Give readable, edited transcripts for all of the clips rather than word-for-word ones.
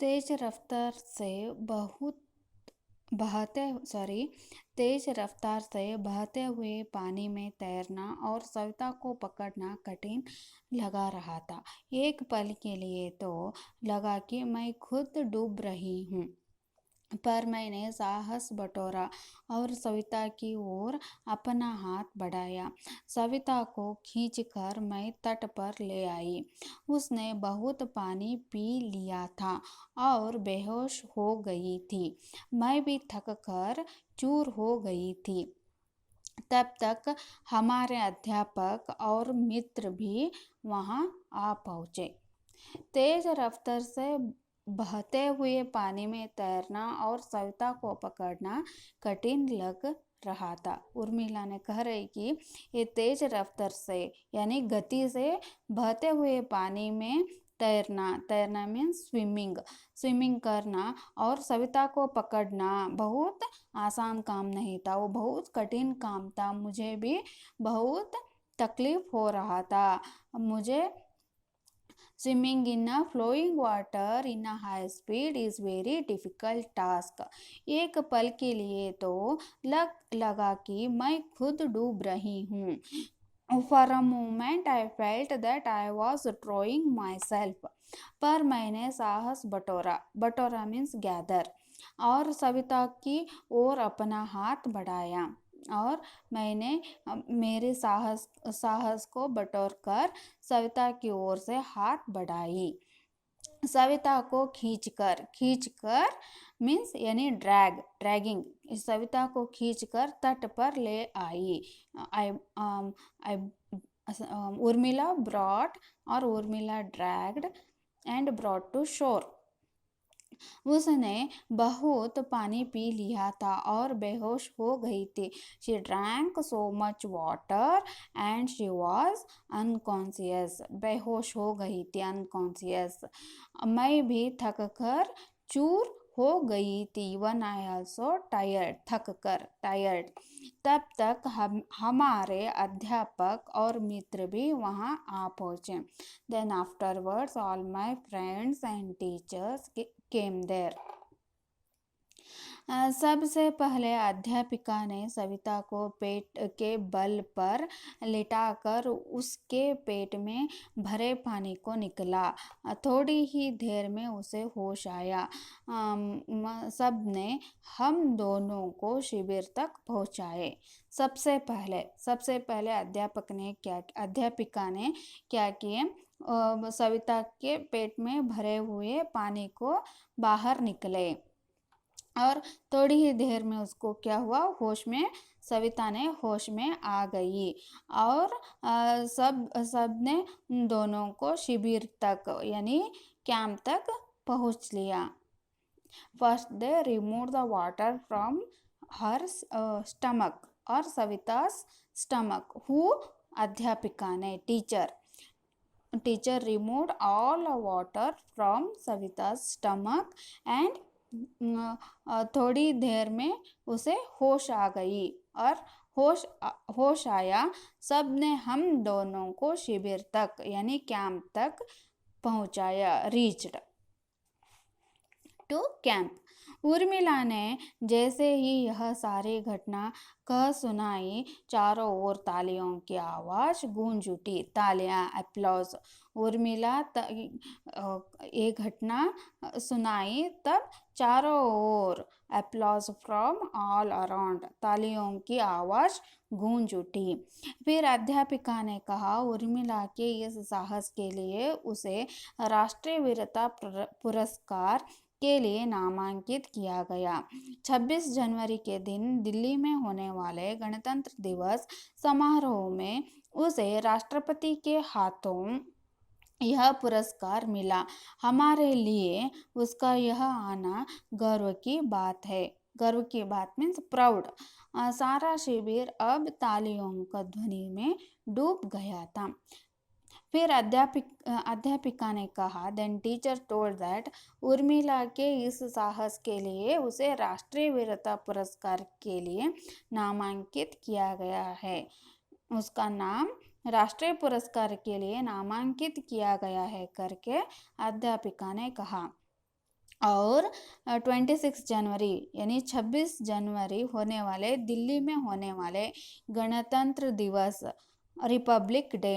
तेज रफ्तार से बहुत बहते सॉरी तेज रफ्तार से बहते हुए पानी में तैरना और सविता को पकड़ना कठिन लगा रहा था। एक पल के लिए तो लगा कि मैं खुद डूब रही हूँ, पर मैंने साहस बटोरा और सविता की ओर अपना हाथ बढ़ाया। सविता को खींचकर मैं तट पर ले आई। उसने बहुत पानी पी लिया था और बेहोश हो गई थी। मैं भी थक कर चूर हो गई थी। तब तक हमारे अध्यापक और मित्र भी वहां आ पहुंचे। तेज रफ्तार से बहते हुए पानी में तैरना और सविता को पकड़ना कठिन लग रहा था। उर्मिला ने कह रही कि ये तेज रफ्तार से यानी गति से बहते हुए पानी में तैरना, तैरना मीन्स स्विमिंग, स्विमिंग करना और सविता को पकड़ना बहुत आसान काम नहीं था, वो बहुत कठिन काम था। मुझे भी बहुत तकलीफ हो रहा था। मुझे Swimming in a flowing water in a high speed is very difficult task. एक पल के लिए तो लगा कि मैं खुद डूब रही हूँ। For a moment I felt that I was throwing myself. पर मैंने साहस बटोरा, बटोरा मीन्स गैदर, और सविता की ओर अपना हाथ बढ़ाया और मैंने मेरे साहस को बटोर कर सविता की ओर से हाथ बढ़ाई। सविता को खींचकर, खींचकर मीन्स यानी ड्रैगिंग, सविता को खींचकर तट पर ले आई। आई आई उर्मिला ब्रॉट और Urmila dragged and brought to shore. उसने बहुत पानी पी लिया था और बेहोश हो गई थी। She drank so much water and she was unconscious. बेहोश हो गई थी, अनकॉन्शियस। मैं भी थक कर चूर हो गई थी। वन आई ऑल्सो टायर्ड, थक कर, टायर्ड। तब तक हमारे अध्यापक और मित्र भी वहाँ आ पहुँचे। Then afterwards all my friends and teachers came there. सबसे पहले अध्यापिका ने सविता को पेट के बल पर लिटाकर उसके पेट में भरे पानी को निकला। थोड़ी ही देर में उसे होश आया। सब ने हम दोनों को शिविर तक पहुंचाए। सबसे पहले अध्यापिका ने क्या किए, सविता के पेट में भरे हुए पानी को बाहर निकले और थोड़ी ही देर में उसको क्या हुआ, सविता ने होश में आ गई और सब ने दोनों को शिविर तक यानी कैंप तक पहुंच लिया। First they remove the water from her stomach और सविता's स्टमक। हु? अध्यापिका ने, teacher removed all water from सविता's stomach and थोड़ी देर में उसे होश आ गई और होश आया। सब ने हम दोनों को शिविर तक यानी कैंप तक पहुंचाया। Reached to camp. उर्मिला ने जैसे ही यह सारी घटना कह सुनाई, चारों ओर तालियों की आवाज गूंज उठी। तालियां, अप्लॉज। उर्मिला ये घटना सुनाई तब चारों ओर अप्लॉज फ्रॉम ऑल अराउंड, तालियों की आवाज गूंज उठी। फिर अध्यापिका ने कहा उर्मिला के इस साहस के लिए उसे राष्ट्रीय वीरता पुरस्कार के लिए नामांकित किया गया। 26 जनवरी के दिन दिल्ली में होने वाले गणतंत्र दिवस समारोह में उसे राष्ट्रपति के हाथों यह पुरस्कार मिला। हमारे लिए उसका यह आना गर्व की बात है। गर्व की बात मीन्स प्राउड। सारा शिविर अब तालियों का ध्वनि में डूब गया था। फिर अध्यापिका ने कहा, then teacher told that Urmila के इस साहस के लिए उसे राष्ट्रीय वीरता पुरस्कार के लिए नामांकित किया गया है। उसका नाम राष्ट्रीय पुरस्कार के लिए नामांकित किया गया है करके अध्यापिका ने कहा। और 26 जनवरी यानी 26 जनवरी होने वाले दिल्ली में होने वाले गणतंत्र दिवस रिपब्लिक डे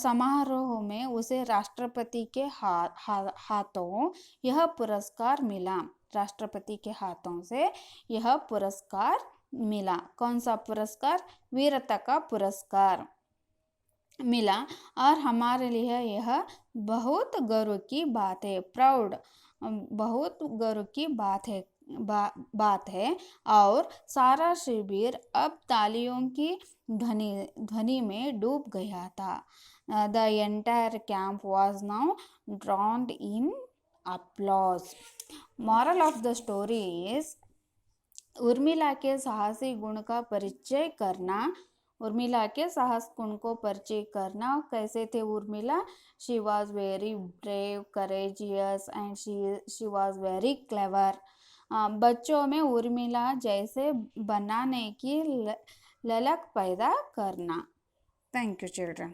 समारोह में उसे राष्ट्रपति के हाथों यह पुरस्कार मिला। राष्ट्रपति के हाथों से यह पुरस्कार मिला। कौन सा पुरस्कार? वीरता का पुरस्कार मिला। और हमारे लिए यह बहुत गर्व की बात है। प्राउड, बहुत गर्व की बात है। और सारा शिविर अब तालियों की ध्वनि में डूब गया था। The entire camp was now ड्रॉन्ड in applause. Moral of the story is Urmila के साहसी गुण का परिचय करना। उर्मिला के साहस गुण को परिचय करना। कैसे थे Urmila? She was very brave, courageous and she was very clever. बच्चों में उर्मिला जैसे बनाने की ललक पैदा करना। Thank you children.